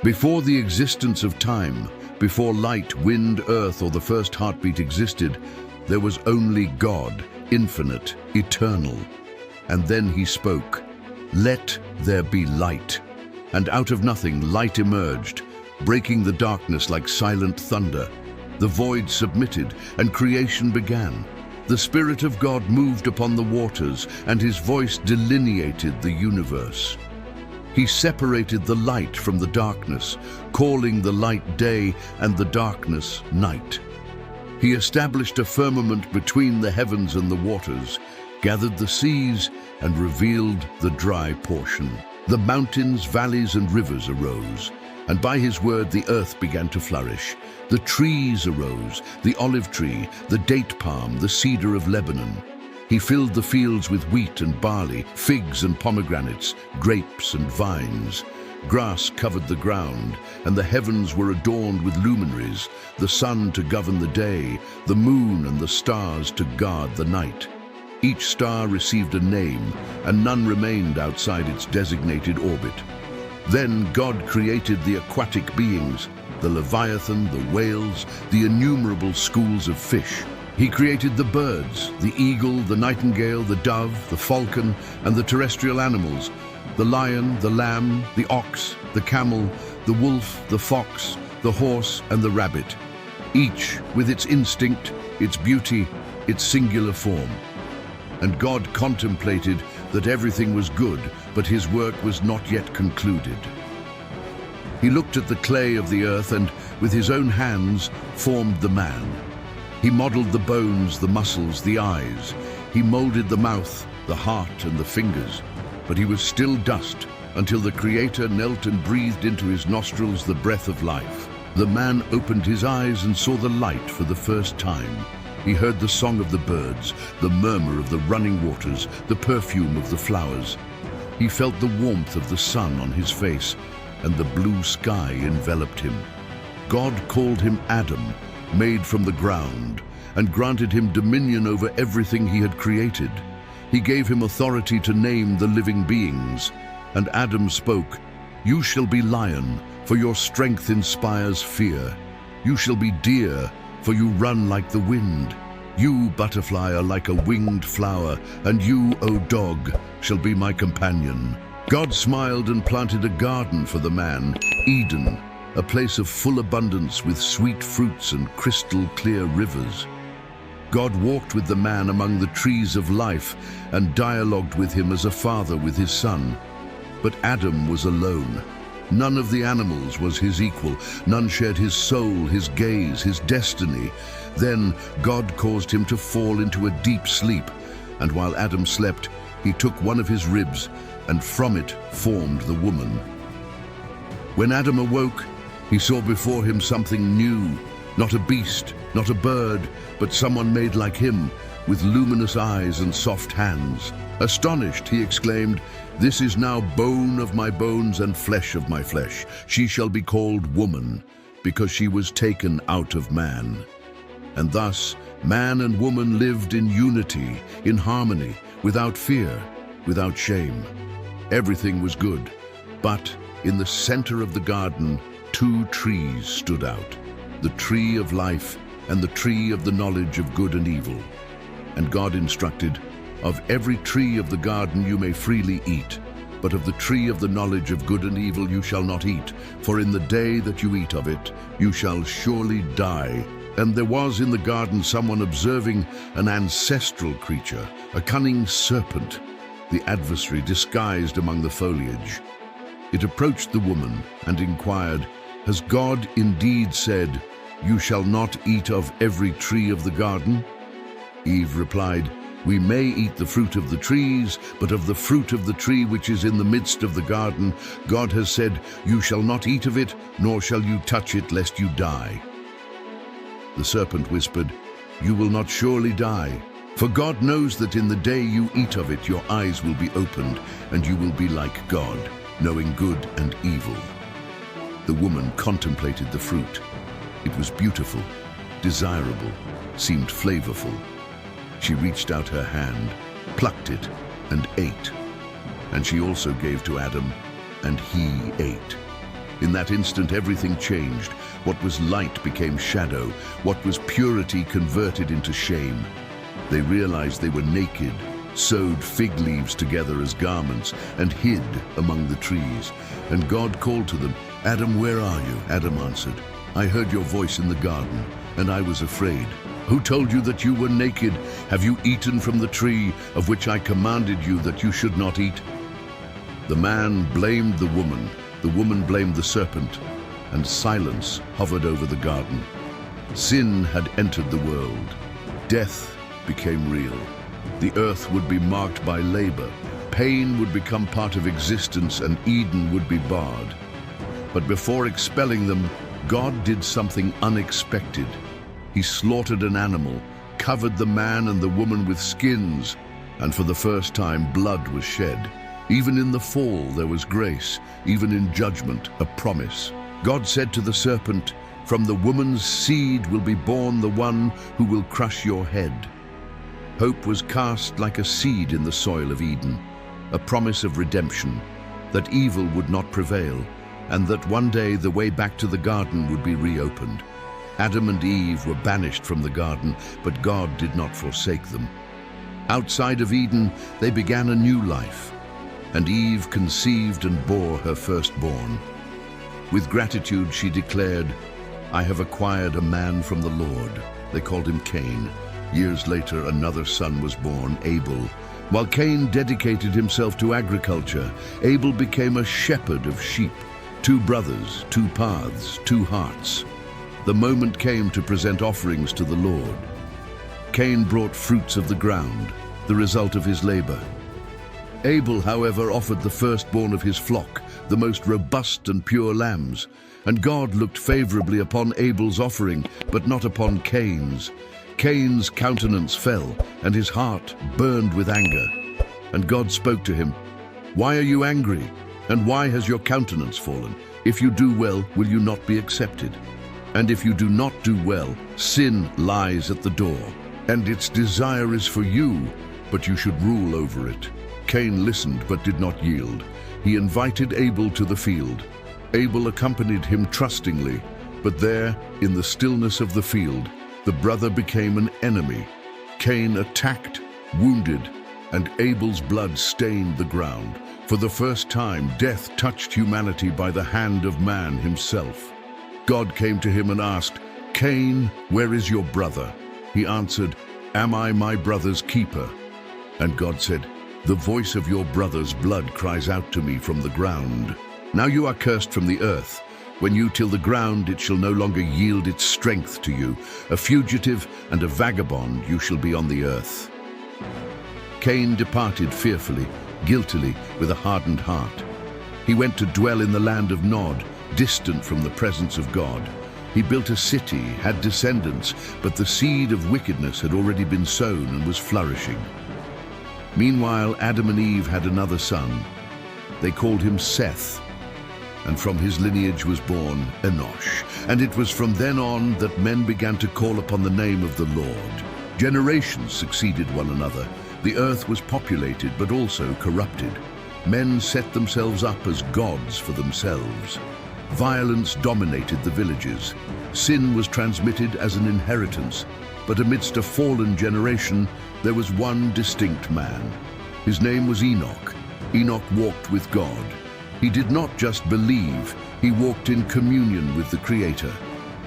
Before the existence of time, before light, wind, earth, or the first heartbeat existed, there was only God, infinite, eternal. And then he spoke, "Let there be light." And out of nothing, light emerged, breaking the darkness like silent thunder. The void submitted, and creation began. The Spirit of God moved upon the waters, and his voice delineated the universe. He separated the light from the darkness, calling the light day and the darkness night. He established a firmament between the heavens and the waters, gathered the seas, and revealed the dry portion. The mountains, valleys, and rivers arose, and by his word the earth began to flourish. The trees arose, the olive tree, the date palm, the cedar of Lebanon. He filled the fields with wheat and barley, figs and pomegranates, grapes and vines. Grass covered the ground, and the heavens were adorned with luminaries, the sun to govern the day, the moon and the stars to guard the night. Each star received a name, and none remained outside its designated orbit. Then God created the aquatic beings, the leviathan, the whales, the innumerable schools of fish. He created the birds, the eagle, the nightingale, the dove, the falcon, and the terrestrial animals, the lion, the lamb, the ox, the camel, the wolf, the fox, the horse, and the rabbit, each with its instinct, its beauty, its singular form. And God contemplated that everything was good, but his work was not yet concluded. He looked at the clay of the earth and, with his own hands, formed the man. He modeled the bones, the muscles, the eyes. He molded the mouth, the heart, and the fingers. But he was still dust until the Creator knelt and breathed into his nostrils the breath of life. The man opened his eyes and saw the light for the first time. He heard the song of the birds, the murmur of the running waters, the perfume of the flowers. He felt the warmth of the sun on his face, and the blue sky enveloped him. God called him Adam, made from the ground, and granted him dominion over everything he had created. He gave him authority to name the living beings. And Adam spoke, "You shall be lion, for your strength inspires fear. You shall be deer, for you run like the wind. You, butterfly, are like a winged flower, and you, O dog, shall be my companion." God smiled and planted a garden for the man, Eden, a place of full abundance with sweet fruits and crystal-clear rivers. God walked with the man among the trees of life and dialogued with him as a father with his son. But Adam was alone. None of the animals was his equal. None shared his soul, his gaze, his destiny. Then God caused him to fall into a deep sleep, and while Adam slept, he took one of his ribs and from it formed the woman. When Adam awoke, he saw before him something new, not a beast, not a bird, but someone made like him, with luminous eyes and soft hands. Astonished, he exclaimed, "This is now bone of my bones and flesh of my flesh. She shall be called woman, because she was taken out of man." And thus, man and woman lived in unity, in harmony, without fear, without shame. Everything was good, but in the center of the garden, two trees stood out, the tree of life and the tree of the knowledge of good and evil. And God instructed, "Of every tree of the garden you may freely eat, but of the tree of the knowledge of good and evil you shall not eat, for in the day that you eat of it, you shall surely die." And there was in the garden someone observing an ancestral creature, a cunning serpent, the adversary disguised among the foliage. It approached the woman and inquired, "Has God indeed said, 'You shall not eat of every tree of the garden'?" Eve replied, "We may eat the fruit of the trees, but of the fruit of the tree which is in the midst of the garden, God has said, 'You shall not eat of it, nor shall you touch it, lest you die.'" The serpent whispered, "You will not surely die, for God knows that in the day you eat of it, your eyes will be opened, and you will be like God, knowing good and evil." The woman contemplated the fruit. It was beautiful, desirable, seemed flavorful. She reached out her hand, plucked it, and ate. And she also gave to Adam, and he ate. In that instant, everything changed. What was light became shadow. What was purity converted into shame. They realized they were naked, sewed fig leaves together as garments, and hid among the trees. And God called to them, "Adam, where are you?" Adam answered, "I heard your voice in the garden, and I was afraid. Who told you that you were naked? Have you eaten from the tree of which I commanded you that you should not eat?" The man blamed the woman blamed the serpent, and silence hovered over the garden. Sin had entered the world. Death became real. The earth would be marked by labor. Pain would become part of existence, and Eden would be barred. But before expelling them, God did something unexpected. He slaughtered an animal, covered the man and the woman with skins, and for the first time blood was shed. Even in the fall there was grace, even in judgment a promise. God said to the serpent, "From the woman's seed will be born the one who will crush your head." Hope was cast like a seed in the soil of Eden, a promise of redemption, that evil would not prevail, and that one day the way back to the garden would be reopened. Adam and Eve were banished from the garden, but God did not forsake them. Outside of Eden, they began a new life, and Eve conceived and bore her firstborn. With gratitude, she declared, "I have acquired a man from the Lord." They called him Cain. Years later, another son was born, Abel. While Cain dedicated himself to agriculture, Abel became a shepherd of sheep. Two brothers, two paths, two hearts. The moment came to present offerings to the Lord. Cain brought fruits of the ground, the result of his labor. Abel, however, offered the firstborn of his flock, the most robust and pure lambs. And God looked favorably upon Abel's offering, but not upon Cain's. Cain's countenance fell, and his heart burned with anger. And God spoke to him, "Why are you angry? And why has your countenance fallen? If you do well, will you not be accepted? And if you do not do well, sin lies at the door, and its desire is for you, but you should rule over it." Cain listened but did not yield. He invited Abel to the field. Abel accompanied him trustingly, but there, in the stillness of the field, the brother became an enemy. Cain attacked, wounded, and Abel's blood stained the ground. For the first time, death touched humanity by the hand of man himself. God came to him and asked, "Cain, where is your brother?" He answered, "Am I my brother's keeper?" And God said, "The voice of your brother's blood cries out to me from the ground. Now you are cursed from the earth. When you till the ground, it shall no longer yield its strength to you. A fugitive and a vagabond you shall be on the earth." Cain departed fearfully, guiltily, with a hardened heart. He went to dwell in the land of Nod, distant from the presence of God. He built a city, had descendants, but the seed of wickedness had already been sown and was flourishing. Meanwhile, Adam and Eve had another son. They called him Seth, and from his lineage was born Enoch. And it was from then on that men began to call upon the name of the Lord. Generations succeeded one another. The earth was populated, but also corrupted. Men set themselves up as gods for themselves. Violence dominated the villages. Sin was transmitted as an inheritance. But amidst a fallen generation, there was one distinct man. His name was Enoch. Enoch walked with God. He did not just believe, he walked in communion with the Creator.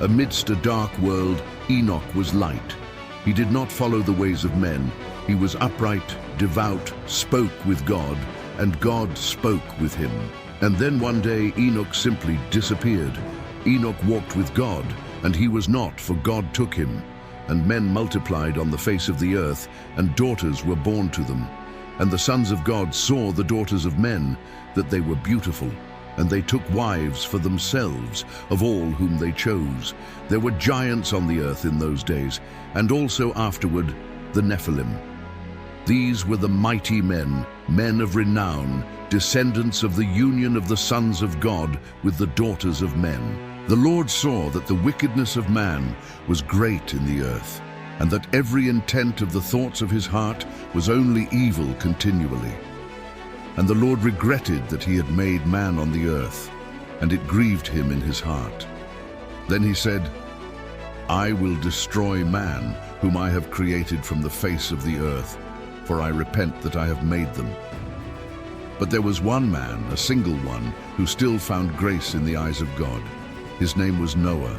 Amidst a dark world, Enoch was light. He did not follow the ways of men. He was upright, devout, spoke with God, and God spoke with him. And then one day Enoch simply disappeared. Enoch walked with God, and he was not, for God took him. And men multiplied on the face of the earth, and daughters were born to them. And the sons of God saw the daughters of men, that they were beautiful, and they took wives for themselves of all whom they chose. There were giants on the earth in those days, and also afterward the Nephilim. These were the mighty men, men of renown, descendants of the union of the sons of God with the daughters of men. The Lord saw that the wickedness of man was great in the earth, and that every intent of the thoughts of his heart was only evil continually. And the Lord regretted that he had made man on the earth, and it grieved him in his heart. Then he said, I will destroy man, whom I have created from the face of the earth, for I repent that I have made them. But there was one man, a single one, who still found grace in the eyes of God. His name was Noah.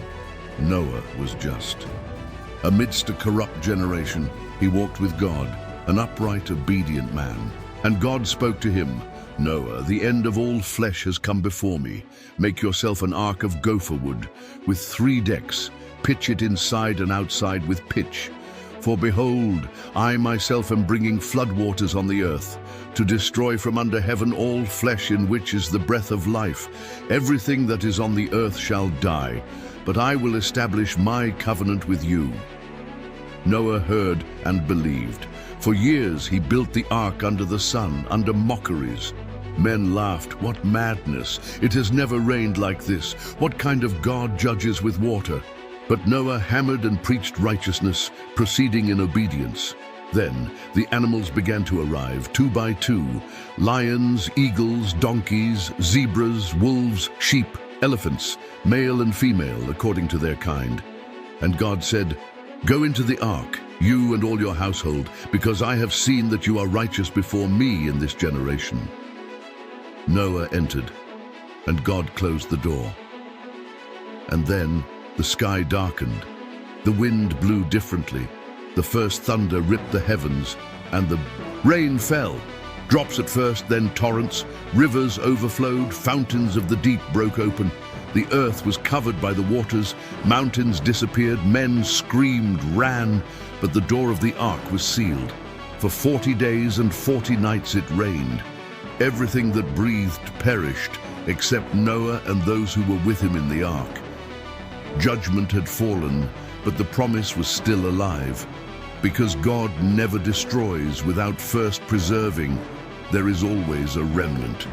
Noah was just. Amidst a corrupt generation, he walked with God, an upright, obedient man. And God spoke to him, Noah, the end of all flesh has come before me. Make yourself an ark of gopher wood, with 3 decks. Pitch it inside and outside with pitch. For behold, I myself am bringing floodwaters on the earth, to destroy from under heaven all flesh in which is the breath of life. Everything that is on the earth shall die, but I will establish my covenant with you. Noah heard and believed. For years he built the ark under the sun, under mockeries. Men laughed, what madness! It has never rained like this. What kind of God judges with water? But Noah hammered and preached righteousness, proceeding in obedience. Then the animals began to arrive, 2 by 2, lions, eagles, donkeys, zebras, wolves, sheep, elephants, male and female, according to their kind. And God said, Go into the ark, you and all your household, because I have seen that you are righteous before me in this generation. Noah entered, and God closed the door. And then the sky darkened. The wind blew differently. The first thunder ripped the heavens, and the rain fell. Drops at first, then torrents. Rivers overflowed, fountains of the deep broke open. The earth was covered by the waters, mountains disappeared, men screamed, ran, but the door of the ark was sealed. For 40 days and 40 nights it rained. Everything that breathed perished, except Noah and those who were with him in the ark. Judgment had fallen, but the promise was still alive. Because God never destroys without first preserving, there is always a remnant.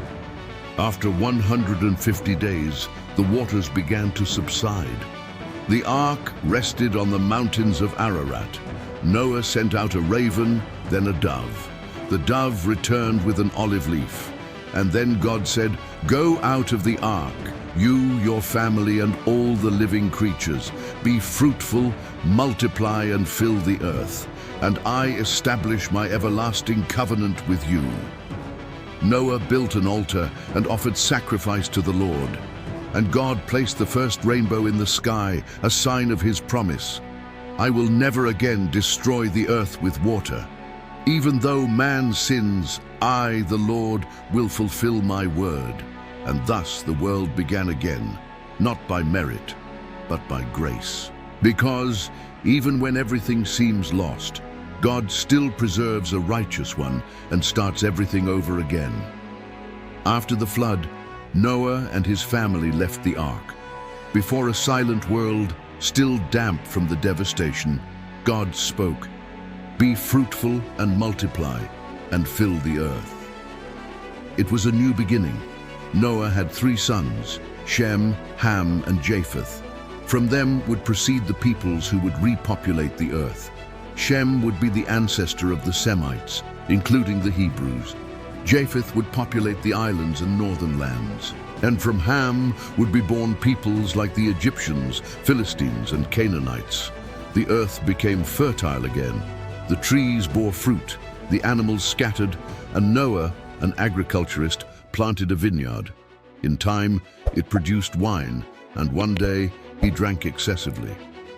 After 150 days, the waters began to subside. The ark rested on the mountains of Ararat. Noah sent out a raven, then a dove. The dove returned with an olive leaf. And then God said, Go out of the ark, you, your family, and all the living creatures. Be fruitful, multiply, and fill the earth. And I establish my everlasting covenant with you. Noah built an altar and offered sacrifice to the Lord. And God placed the first rainbow in the sky, a sign of his promise. I will never again destroy the earth with water. Even though man sins, I, the Lord, will fulfill my word. And thus the world began again, not by merit, but by grace. Because even when everything seems lost, God still preserves a righteous one and starts everything over again. After the flood, Noah and his family left the ark. Before a silent world, still damp from the devastation, God spoke, Be fruitful and multiply, and fill the earth. It was a new beginning. Noah had 3 sons, Shem, Ham, and Japheth. From them would proceed the peoples who would repopulate the earth. Shem would be the ancestor of the Semites, including the Hebrews. Japheth would populate the islands and northern lands. And from Ham would be born peoples like the Egyptians, Philistines, and Canaanites. The earth became fertile again. The trees bore fruit, the animals scattered, and Noah, an agriculturist, planted a vineyard. In time, it produced wine, and one day he drank excessively.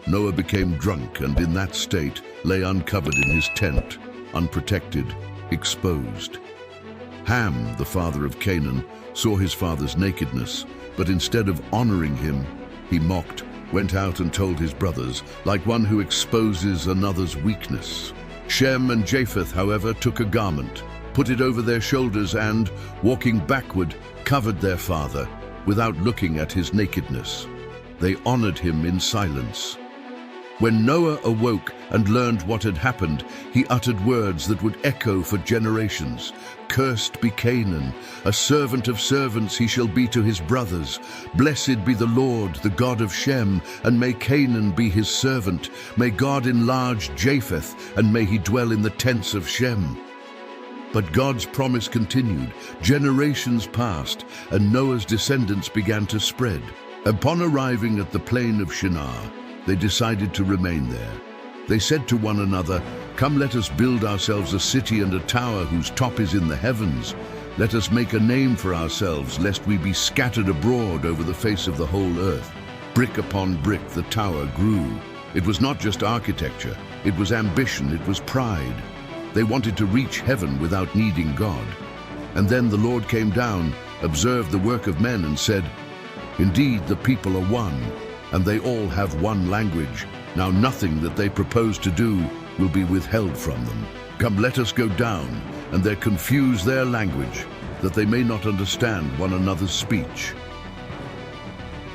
Noah became drunk, and in that state lay uncovered in his tent, unprotected, exposed. Ham, the father of Canaan, saw his father's nakedness, but instead of honoring him, he mocked, went out and told his brothers, like one who exposes another's weakness. Shem and Japheth, however, took a garment, put it over their shoulders and, walking backward, covered their father, without looking at his nakedness. They honored him in silence. When Noah awoke and learned what had happened, he uttered words that would echo for generations. Cursed be Canaan, a servant of servants he shall be to his brothers. Blessed be the Lord, the God of Shem, and may Canaan be his servant. May God enlarge Japheth, and may he dwell in the tents of Shem. But God's promise continued. Generations passed, and Noah's descendants began to spread. Upon arriving at the plain of Shinar, they decided to remain there. They said to one another, "Come, let us build ourselves a city and a tower whose top is in the heavens. Let us make a name for ourselves, lest we be scattered abroad over the face of the whole earth." Brick upon brick, the tower grew. It was not just architecture, it was ambition, it was pride. They wanted to reach heaven without needing God. And then the Lord came down, observed the work of men, and said, "Indeed, the people are one, and they all have one language. Now nothing that they propose to do will be withheld from them. Come, let us go down, and there confuse their language, that they may not understand one another's speech."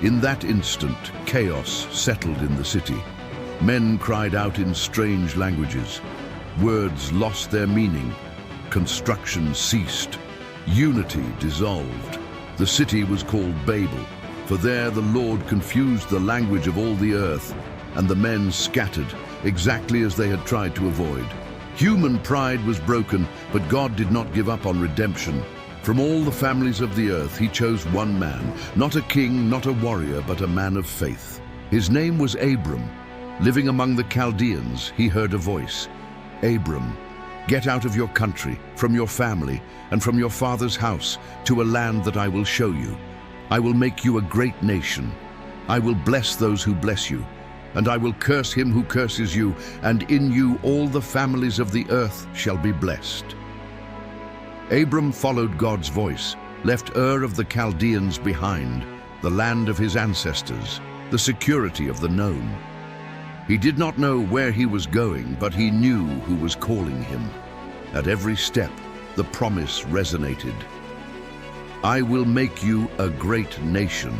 In that instant, chaos settled in the city. Men cried out in strange languages. Words lost their meaning. Construction ceased. Unity dissolved. The city was called Babel, for there the Lord confused the language of all the earth, and the men scattered, exactly as they had tried to avoid. Human pride was broken, but God did not give up on redemption. From all the families of the earth, he chose one man, not a king, not a warrior, but a man of faith. His name was Abram. Living among the Chaldeans, he heard a voice. "Abram, get out of your country, from your family, and from your father's house, to a land that I will show you. I will make you a great nation. I will bless those who bless you, and I will curse him who curses you, and in you all the families of the earth shall be blessed." Abram followed God's voice, left Ur of the Chaldeans behind, the land of his ancestors, the security of the known. He did not know where he was going, but he knew who was calling him. At every step, the promise resonated. "I will make you a great nation."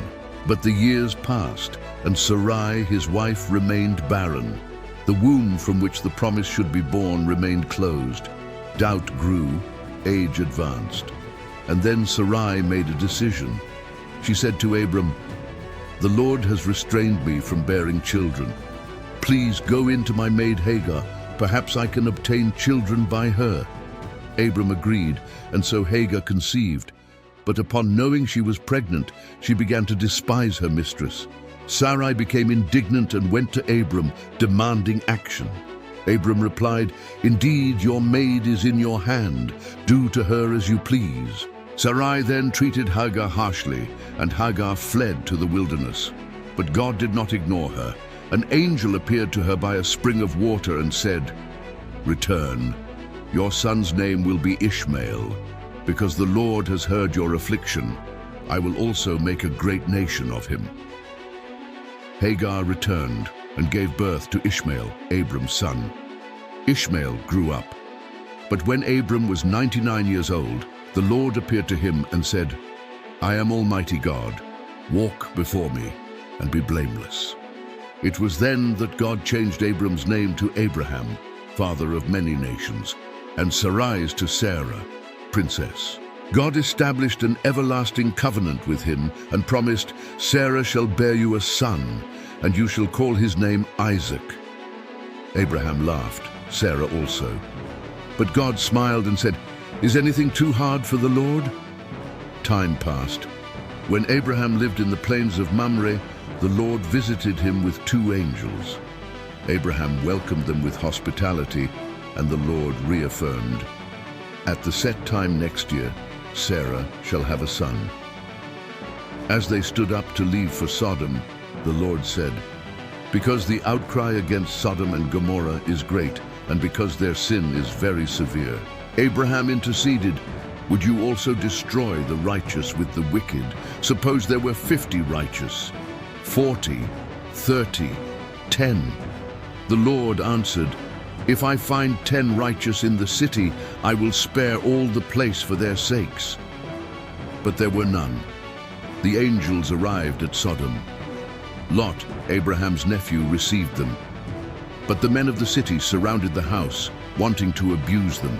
But the years passed, and Sarai, his wife, remained barren. The womb from which the promise should be born remained closed. Doubt grew, age advanced. And then Sarai made a decision. She said to Abram, "The Lord has restrained me from bearing children. Please go into my maid Hagar. Perhaps I can obtain children by her." Abram agreed, and so Hagar conceived. But upon knowing she was pregnant, she began to despise her mistress. Sarai became indignant and went to Abram, demanding action. Abram replied, "Indeed, your maid is in your hand. Do to her as you please." Sarai then treated Hagar harshly, and Hagar fled to the wilderness. But God did not ignore her. An angel appeared to her by a spring of water and said, "Return. Your son's name will be Ishmael, because the Lord has heard your affliction. I will also make a great nation of him." Hagar returned and gave birth to Ishmael, Abram's son. Ishmael grew up. But when Abram was 99 years old, the Lord appeared to him and said, "I am Almighty God. Walk before me and be blameless." It was then that God changed Abram's name to Abraham, father of many nations, and Sarai's to Sarah, princess. God established an everlasting covenant with him and promised, "Sarah shall bear you a son, and you shall call his name Isaac." Abraham laughed, Sarah also. But God smiled and said, "Is anything too hard for the Lord?" Time passed. When Abraham lived in the plains of Mamre, the Lord visited him with 2 angels. Abraham welcomed them with hospitality, and the Lord reaffirmed, "At the set time next year, Sarah shall have a son." As they stood up to leave for Sodom, the Lord said, "Because the outcry against Sodom and Gomorrah is great, and because their sin is very severe, Abraham interceded, would you also destroy the righteous with the wicked? Suppose there were 50 righteous, 40, 30, 10. The Lord answered, "If I find 10 righteous in the city, I will spare all the place for their sakes." But there were none. The angels arrived at Sodom. Lot, Abraham's nephew, received them. But the men of the city surrounded the house, wanting to abuse them.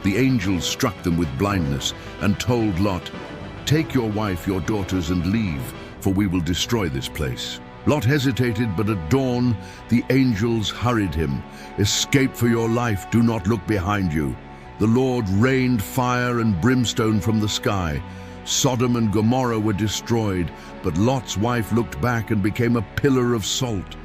The angels struck them with blindness and told Lot, "Take your wife, your daughters, and leave, for we will destroy this place." Lot hesitated, but at dawn the angels hurried him. "Escape for your life, do not look behind you." The Lord rained fire and brimstone from the sky. Sodom and Gomorrah were destroyed, but Lot's wife looked back and became a pillar of salt.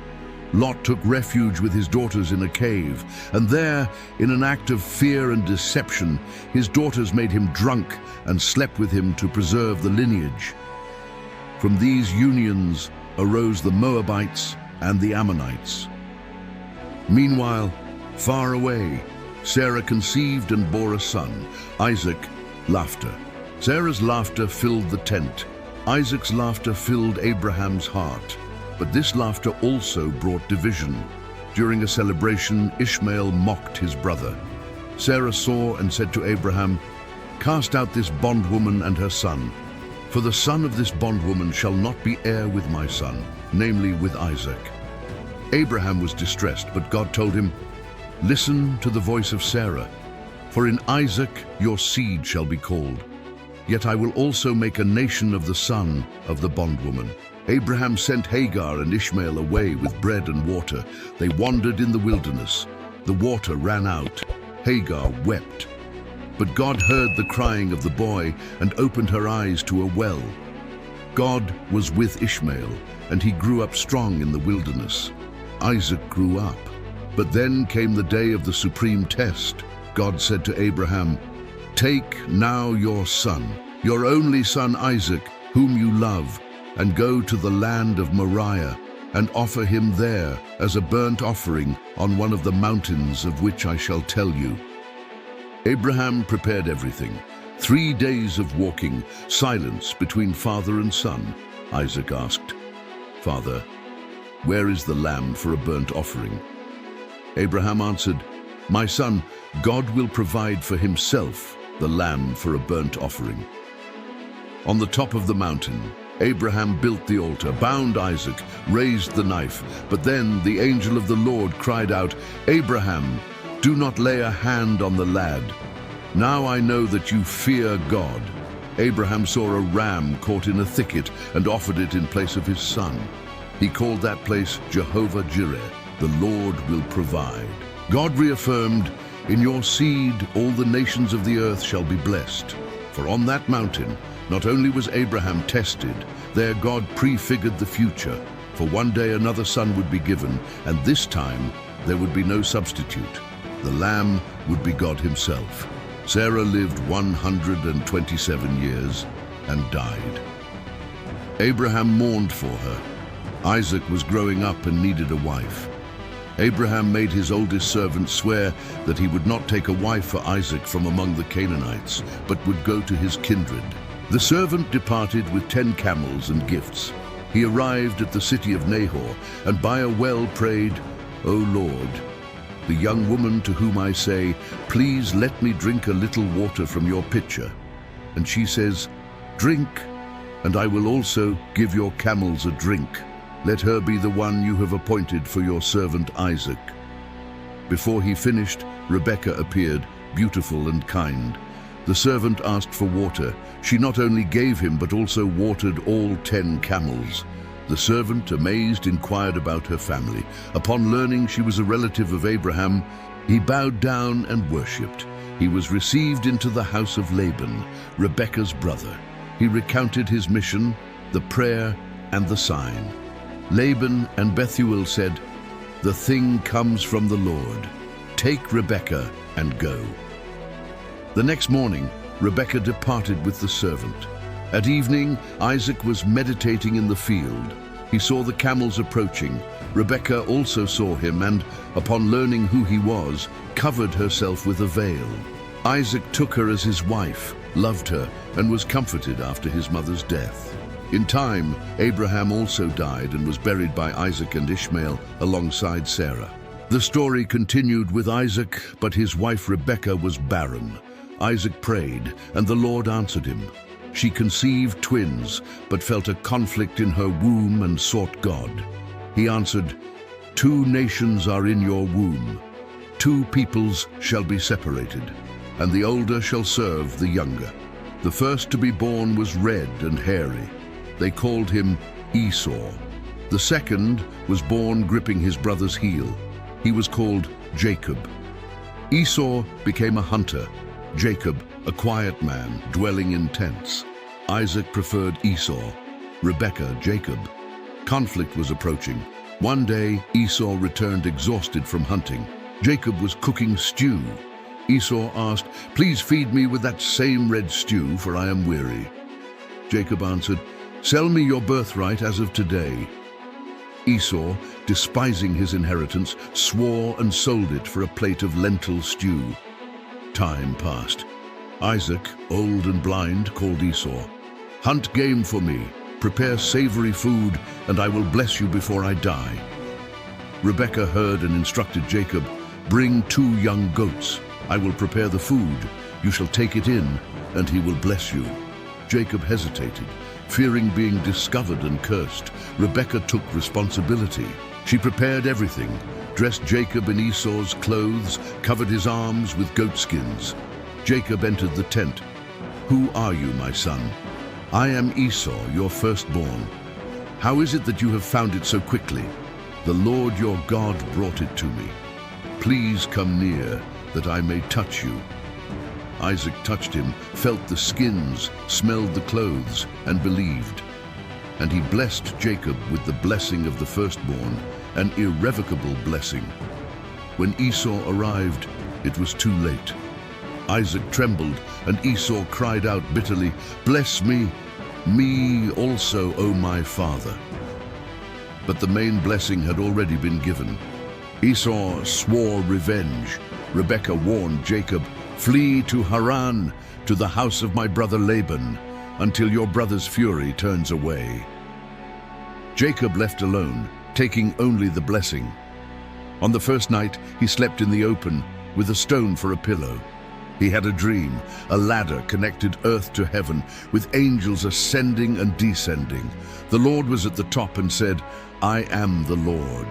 Lot took refuge with his daughters in a cave, and there, in an act of fear and deception, his daughters made him drunk and slept with him to preserve the lineage. From these unions arose the Moabites and the Ammonites. Meanwhile, far away, Sarah conceived and bore a son, Isaac. Laughter. Sarah's laughter filled the tent. Isaac's laughter filled Abraham's heart. But this laughter also brought division. During a celebration, Ishmael mocked his brother. Sarah saw and said to Abraham, "Cast out this bondwoman and her son, for the son of this bondwoman shall not be heir with my son, namely with Isaac." Abraham was distressed, but God told him, "Listen to the voice of Sarah, for in Isaac your seed shall be called. Yet I will also make a nation of the son of the bondwoman." Abraham sent Hagar and Ishmael away with bread and water. They wandered in the wilderness. The water ran out. Hagar wept. But God heard the crying of the boy and opened her eyes to a well. God was with Ishmael, and he grew up strong in the wilderness. Isaac grew up. But then came the day of the supreme test. God said to Abraham, "Take now your son, your only son Isaac, whom you love, and go to the land of Moriah, and offer him there as a burnt offering on one of the mountains of which I shall tell you." Abraham prepared everything. 3 days of walking, silence between father and son. Isaac asked, "Father, where is the lamb for a burnt offering?" Abraham answered, "My son, God will provide for himself the lamb for a burnt offering." On the top of the mountain, Abraham built the altar, bound Isaac, raised the knife. But then the angel of the Lord cried out, "Abraham, do not lay a hand on the lad. Now I know that you fear God." Abraham saw a ram caught in a thicket and offered it in place of his son. He called that place Jehovah-Jireh, the Lord will provide. God reaffirmed, "In your seed all the nations of the earth shall be blessed." For on that mountain, not only was Abraham tested, there God prefigured the future. For one day another son would be given, and this time there would be no substitute. The lamb would be God himself. Sarah lived 127 years and died. Abraham mourned for her. Isaac was growing up and needed a wife. Abraham made his oldest servant swear that he would not take a wife for Isaac from among the Canaanites, but would go to his kindred. The servant departed with 10 camels and gifts. He arrived at the city of Nahor, and by a well prayed, "O Lord, the young woman to whom I say, 'Please let me drink a little water from your pitcher.' And she says, 'Drink, and I will also give your camels a drink. Let her be the one you have appointed for your servant Isaac.' Before he finished, Rebekah appeared, beautiful and kind. The servant asked for water. She not only gave him, but also watered all 10 camels. The servant, amazed, inquired about her family. Upon learning she was a relative of Abraham, he bowed down and worshipped. He was received into the house of Laban, Rebekah's brother. He recounted his mission, the prayer, and the sign. Laban and Bethuel said, "The thing comes from the Lord. Take Rebekah and go." The next morning, Rebekah departed with the servant. At evening, Isaac was meditating in the field. He saw the camels approaching. Rebekah also saw him and, upon learning who he was, covered herself with a veil. Isaac took her as his wife, loved her, and was comforted after his mother's death. In time, Abraham also died and was buried by Isaac and Ishmael alongside Sarah. The story continued with Isaac, but his wife Rebekah was barren. Isaac prayed, and the Lord answered him. She conceived twins, but felt a conflict in her womb and sought God. He answered, "2 nations are in your womb. 2 peoples shall be separated, and the older shall serve the younger." The first to be born was red and hairy. They called him Esau. The second was born gripping his brother's heel. He was called Jacob. Esau became a hunter, Jacob, a quiet man, dwelling in tents. Isaac preferred Esau. Rebekah, Jacob. Conflict was approaching. One day, Esau returned exhausted from hunting. Jacob was cooking stew. Esau asked, "Please feed me with that same red stew, for I am weary." Jacob answered, "Sell me your birthright as of today." Esau, despising his inheritance, swore and sold it for a plate of lentil stew. Time passed. Isaac, old and blind, called Esau. "Hunt game for me, prepare savory food, and I will bless you before I die." Rebekah heard and instructed Jacob, "Bring 2 young goats. I will prepare the food. You shall take it in, and he will bless you." Jacob hesitated, fearing being discovered and cursed. Rebekah took responsibility. She prepared everything, dressed Jacob in Esau's clothes, covered his arms with goatskins. Jacob entered the tent. "Who are you, my son?" "I am Esau, your firstborn." "How is it that you have found it so quickly?" "The Lord your God brought it to me." "Please come near, that I may touch you." Isaac touched him, felt the skins, smelled the clothes, and believed. And he blessed Jacob with the blessing of the firstborn, an irrevocable blessing. When Esau arrived, it was too late. Isaac trembled, and Esau cried out bitterly, "Bless me, me also, O my father." But the main blessing had already been given. Esau swore revenge. Rebekah warned Jacob, "Flee to Haran, to the house of my brother Laban, until your brother's fury turns away." Jacob left alone, taking only the blessing. On the first night, he slept in the open, with a stone for a pillow. He had a dream. A ladder connected earth to heaven, with angels ascending and descending. The Lord was at the top and said, "I am the Lord.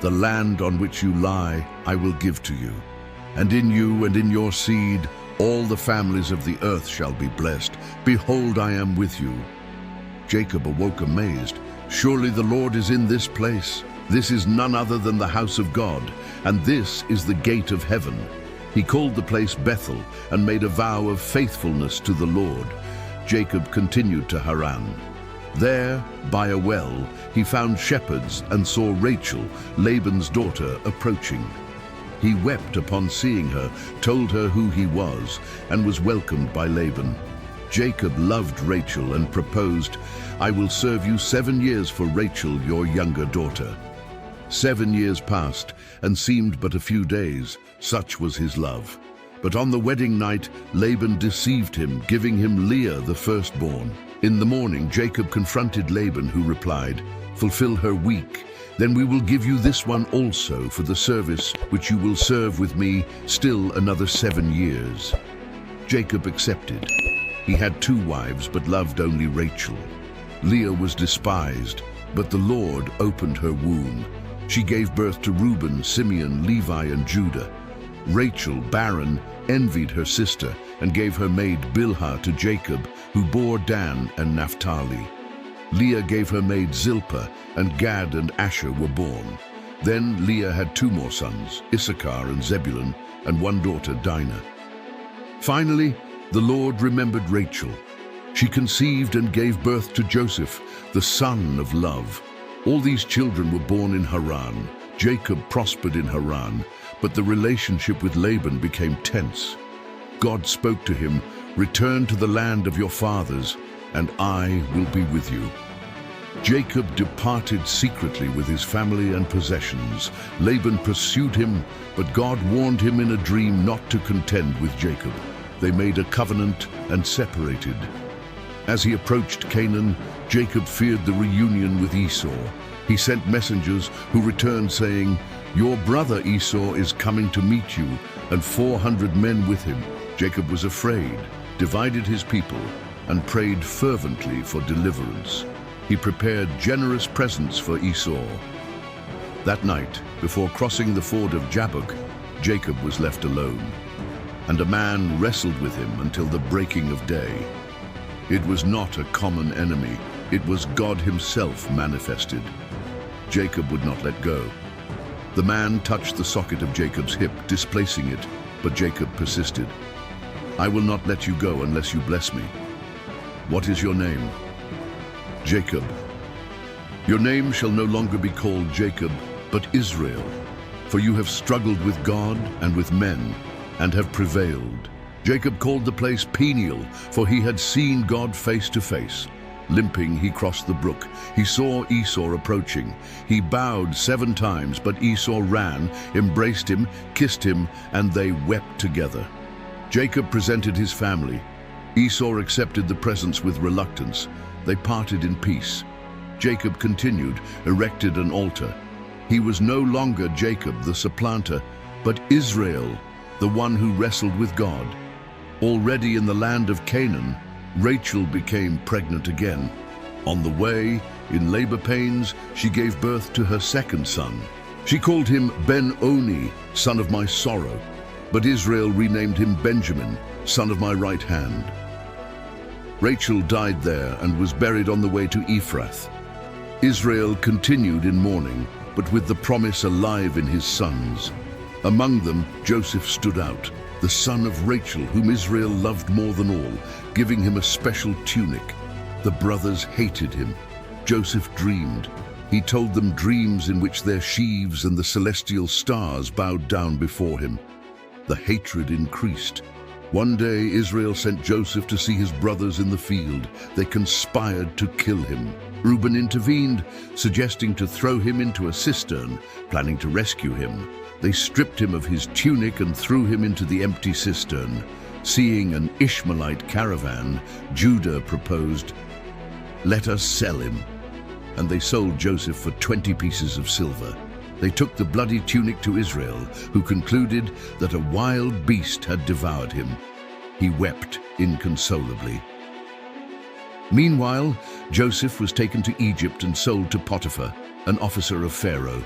The land on which you lie, I will give to you. And in you and in your seed, all the families of the earth shall be blessed. Behold, I am with you." Jacob awoke amazed. "Surely the Lord is in this place. This is none other than the house of God, and this is the gate of heaven." He called the place Bethel and made a vow of faithfulness to the Lord. Jacob continued to Haran. There, by a well, he found shepherds and saw Rachel, Laban's daughter, approaching. He wept upon seeing her, told her who he was, and was welcomed by Laban. Jacob loved Rachel and proposed, "I will serve you 7 years for Rachel, your younger daughter." 7 years passed and seemed but a few days, such was his love. But on the wedding night, Laban deceived him, giving him Leah, the firstborn. In the morning, Jacob confronted Laban, who replied, "Fulfill her week. Then we will give you this one also for the service which you will serve with me still another 7 years." Jacob accepted. He had 2 wives, but loved only Rachel. Leah was despised, but the Lord opened her womb. She gave birth to Reuben, Simeon, Levi, and Judah. Rachel, barren, envied her sister and gave her maid Bilhah to Jacob, who bore Dan and Naphtali. Leah gave her maid Zilpah, and Gad and Asher were born. Then Leah had 2 more sons, Issachar and Zebulun, and 1 daughter, Dinah. Finally, the Lord remembered Rachel. She conceived and gave birth to Joseph, the son of love. All these children were born in Haran. Jacob prospered in Haran, but the relationship with Laban became tense. God spoke to him, "Return to the land of your fathers, and I will be with you." Jacob departed secretly with his family and possessions. Laban pursued him, but God warned him in a dream not to contend with Jacob. They made a covenant and separated. As he approached Canaan, Jacob feared the reunion with Esau. He sent messengers who returned saying, "Your brother Esau is coming to meet you, and 400 men with him." Jacob was afraid, divided his people, and prayed fervently for deliverance. He prepared generous presents for Esau. That night, before crossing the ford of Jabbok, Jacob was left alone, and a man wrestled with him until the breaking of day. It was not a common enemy, it was God himself manifested. Jacob would not let go. The man touched the socket of Jacob's hip, displacing it, but Jacob persisted. I will not let you go unless you bless me. What is your name? Jacob. Your name shall no longer be called Jacob, but Israel, for you have struggled with God and with men, and have prevailed. Jacob called the place Peniel, for he had seen God face to face. Limping, he crossed the brook. He saw Esau approaching. He bowed 7 times, but Esau ran, embraced him, kissed him, and they wept together. Jacob presented his family. Esau accepted the presents with reluctance. They parted in peace. Jacob continued, erected an altar. He was no longer Jacob, the supplanter, but Israel, the one who wrestled with God. Already in the land of Canaan, Rachel became pregnant again. On the way, in labor pains, she gave birth to her second son. She called him Ben-Oni, son of my sorrow, but Israel renamed him Benjamin, son of my right hand. Rachel died there and was buried on the way to Ephrath. Israel continued in mourning, but with the promise alive in his sons. Among them, Joseph stood out, the son of Rachel, whom Israel loved more than all, giving him a special tunic. The brothers hated him. Joseph dreamed. He told them dreams in which their sheaves and the celestial stars bowed down before him. The hatred increased. One day, Israel sent Joseph to see his brothers in the field. They conspired to kill him. Reuben intervened, suggesting to throw him into a cistern, planning to rescue him. They stripped him of his tunic and threw him into the empty cistern. Seeing an Ishmaelite caravan, Judah proposed, "Let us sell him." And they sold Joseph for 20 pieces of silver. They took the bloody tunic to Israel, who concluded that a wild beast had devoured him. He wept inconsolably. Meanwhile, Joseph was taken to Egypt and sold to Potiphar, an officer of Pharaoh.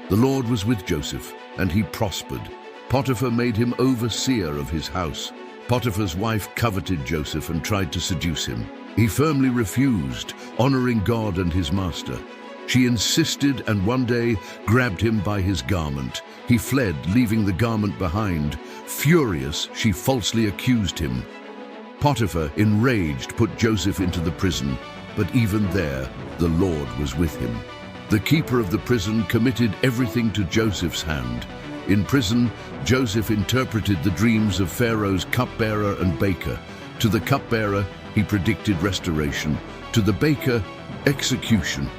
The Lord was with Joseph, and he prospered. Potiphar made him overseer of his house. Potiphar's wife coveted Joseph and tried to seduce him. He firmly refused, honoring God and his master. She insisted and one day grabbed him by his garment. He fled, leaving the garment behind. Furious, she falsely accused him. Potiphar, enraged, put Joseph into the prison, but even there, the Lord was with him. The keeper of the prison committed everything to Joseph's hand. In prison, Joseph interpreted the dreams of Pharaoh's cupbearer and baker. To the cupbearer, he predicted restoration. To the baker, execution.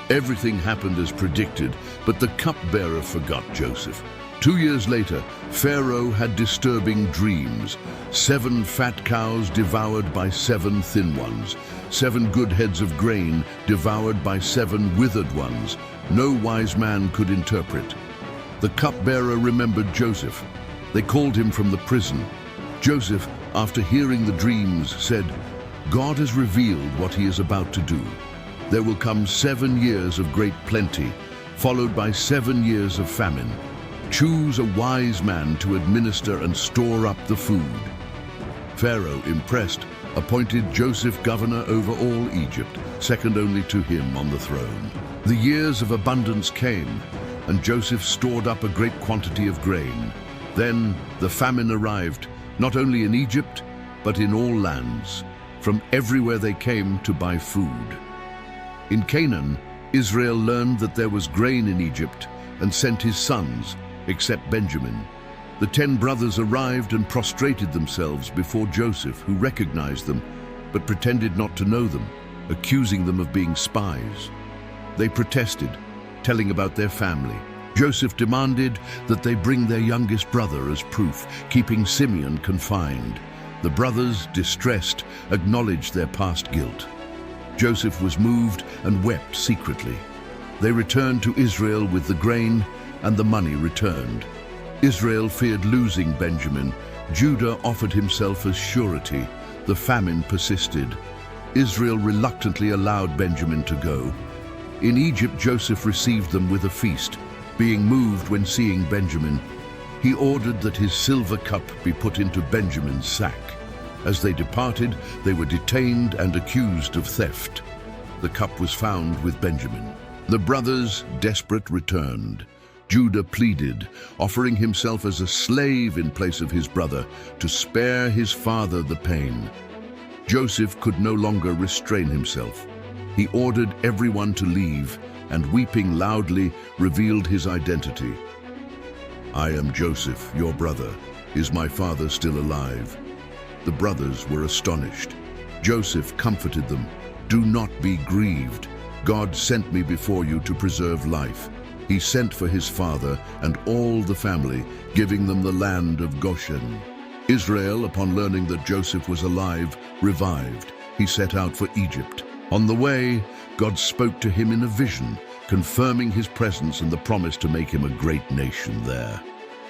Everything happened as predicted, but the cupbearer forgot Joseph. 2 years later, Pharaoh had disturbing dreams. 7 fat cows devoured by 7 thin ones. 7 good heads of grain devoured by 7 withered ones. No wise man could interpret. The cupbearer remembered Joseph. They called him from the prison. Joseph, after hearing the dreams, said, "God has revealed what he is about to do. There will come 7 years of great plenty, followed by 7 years of famine. Choose a wise man to administer and store up the food." Pharaoh, impressed, appointed Joseph governor over all Egypt, second only to him on the throne. The years of abundance came, and Joseph stored up a great quantity of grain. Then the famine arrived, not only in Egypt, but in all lands. From everywhere they came to buy food. In Canaan, Israel learned that there was grain in Egypt and sent his sons, except Benjamin. The 10 brothers arrived and prostrated themselves before Joseph, who recognized them, but pretended not to know them, accusing them of being spies. They protested, telling about their family. Joseph demanded that they bring their youngest brother as proof, keeping Simeon confined. The brothers, distressed, acknowledged their past guilt. Joseph was moved and wept secretly. They returned to Israel with the grain, and the money returned. Israel feared losing Benjamin. Judah offered himself as surety. The famine persisted. Israel reluctantly allowed Benjamin to go. In Egypt, Joseph received them with a feast. Being moved when seeing Benjamin, he ordered that his silver cup be put into Benjamin's sack. As they departed, they were detained and accused of theft. The cup was found with Benjamin. The brothers, desperate, returned. Judah pleaded, offering himself as a slave in place of his brother to spare his father the pain. Joseph could no longer restrain himself. He ordered everyone to leave and, weeping loudly, revealed his identity. "I am Joseph, your brother. Is my father still alive?" The brothers were astonished. Joseph comforted them. "Do not be grieved. God sent me before you to preserve life." He sent for his father and all the family, giving them the land of Goshen. Israel, upon learning that Joseph was alive, revived. He set out for Egypt. On the way, God spoke to him in a vision, confirming his presence and the promise to make him a great nation there.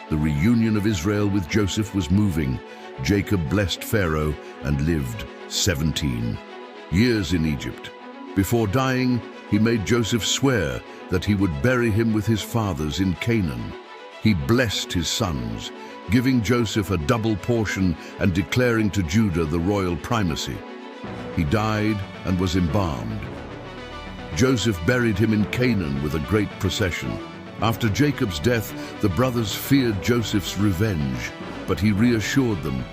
The reunion of Israel with Joseph was moving. Jacob blessed Pharaoh and lived 17 years in Egypt. Before dying, he made Joseph swear that he would bury him with his fathers in Canaan. He blessed his sons, giving Joseph a double portion and declaring to Judah the royal primacy. He died and was embalmed. Joseph buried him in Canaan with a great procession. After Jacob's death, the brothers feared Joseph's revenge, but he reassured them,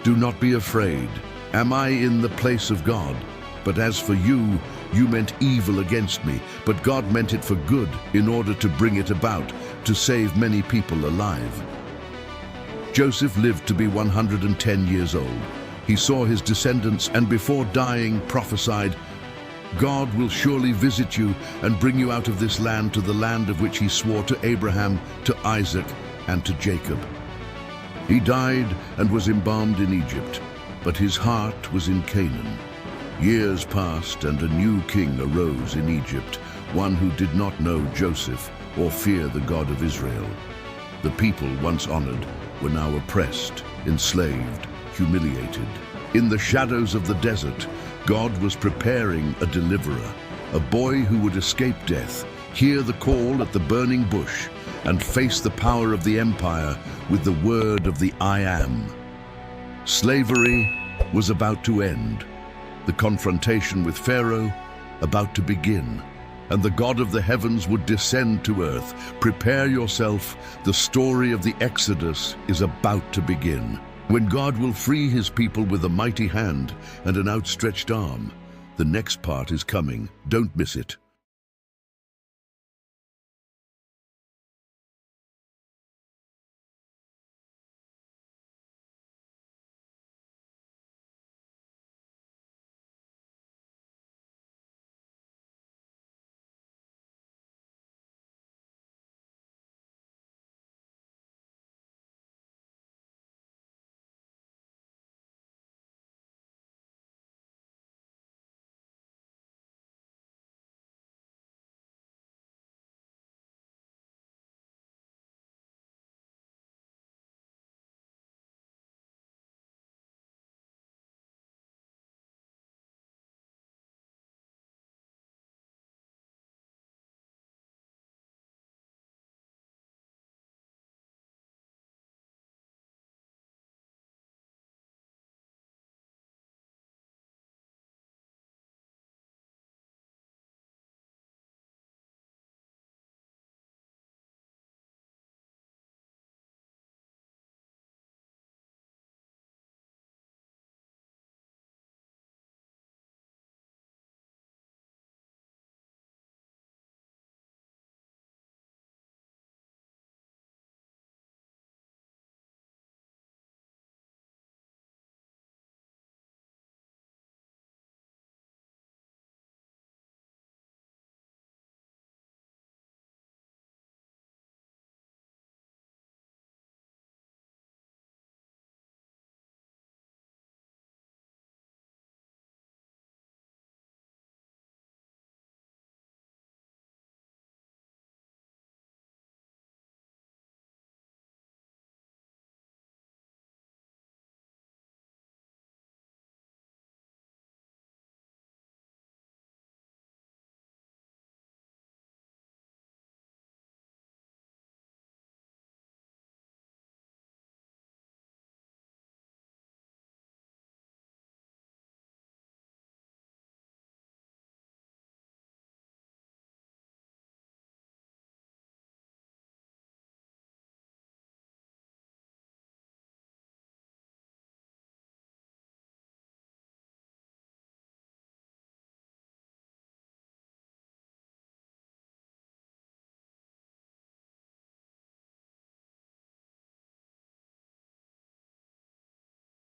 "Do not be afraid. Am I in the place of God? But as for you, you meant evil against me, but God meant it for good, in order to bring it about, to save many people alive." Joseph lived to be 110 years old. He saw his descendants and before dying prophesied, "God will surely visit you and bring you out of this land to the land of which he swore to Abraham, to Isaac, and to Jacob." He died and was embalmed in Egypt, but his heart was in Canaan. Years passed and a new king arose in Egypt, one who did not know Joseph or fear the God of Israel. The people once honored were now oppressed, enslaved, humiliated. In the shadows of the desert, God was preparing a deliverer, a boy who would escape death, hear the call at the burning bush, and face the power of the empire with the word of the I Am. Slavery was about to end, the confrontation with Pharaoh about to begin, and the God of the heavens would descend to earth. Prepare yourself, the story of the Exodus is about to begin, when God will free his people with a mighty hand and an outstretched arm. The next part is coming. Don't miss it.